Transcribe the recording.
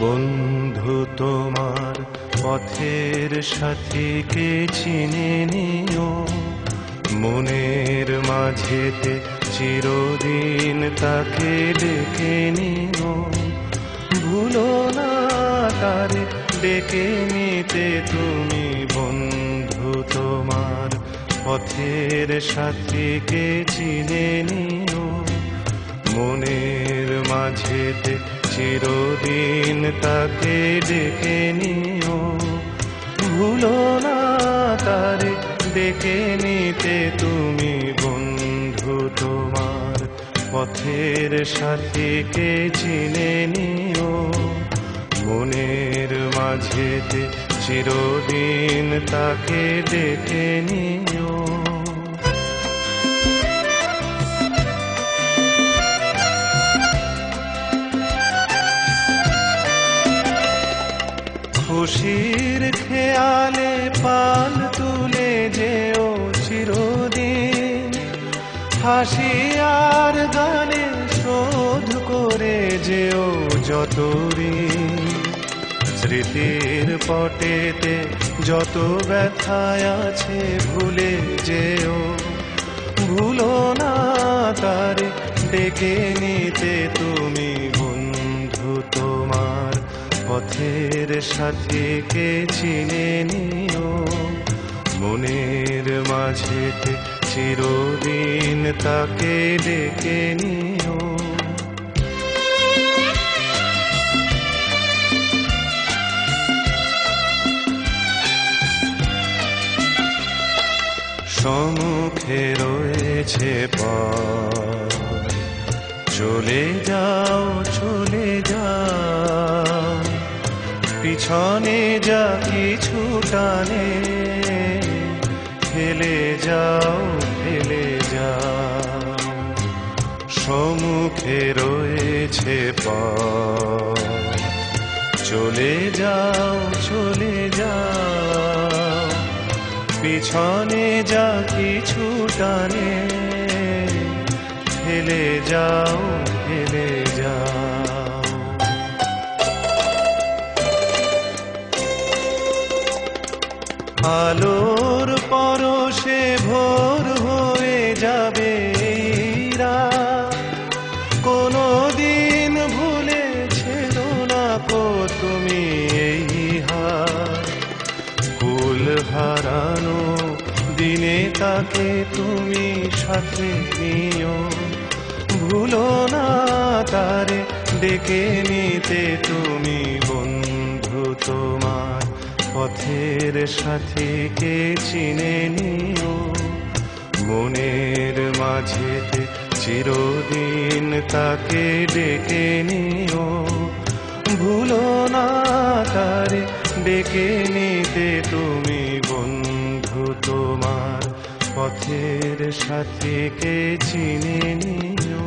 বন্ধু তোমার পথের সাথীকে চিনে নিও, মনের মাঝেতে চিরদিন তাকে ডেকে নিও। ভুলো না তারে ডেকে নিতে তুমি, বন্ধু তোমার পথের সাথীকে চিনে নিও, মনের মাঝেতে চিরদিন তাকে ডেকে নিও। ভুলো না তারে ডেকে নিতে তুমি, বন্ধু তোমার পথের সাথীকে চিনে নিও, মনের মাঝেতে চিরদিন তাকে ডেকে নিও। খুশির খেয়ালে পাল তুলে যেও চিরদিন, হাসি আর গানে শোধ করে যেও যত ঋণ। স্মৃতির পটেতে যত ব্যথায় আছে ভুলে যেও, ভুলো না তারে ডেকে নিতে তুমি, বন্ধু তোমার পথের সাথীকে চিনে নিও, মনের মাঝেতে চিরদিন তাকে ডেকে নিও। সম্মুখে রয়েছে পথ, চলে যাও চলে যাও, পিছনে যা কিছু টানে ফেলে যাও ফেলে যাও। সম্মুখে রয়েছে পথ, চলে যাও চলে যাও, পিছনে যা কিছু টানে ফেলে যাও ফেলে যাও। আলোর পরশে ভোর হয়ে যাবে রাত, কোনো দিন ভুলেছিল না কো তুমি এই হাত। কুল হারানো দিনে তাকে তুমি সাথে নিও, ভুলো না তারে ডেকে নিতে তুমি, বন্ধু তোমার পথের সাথীকে চিনে নিও, মনের মাঝেতে চিরদিন তাকে ডেকে নিও। ভুলো না তারে ডেকে নিতে তুমি, বন্ধু তোমার পথের সাথীকে চিনে নিও।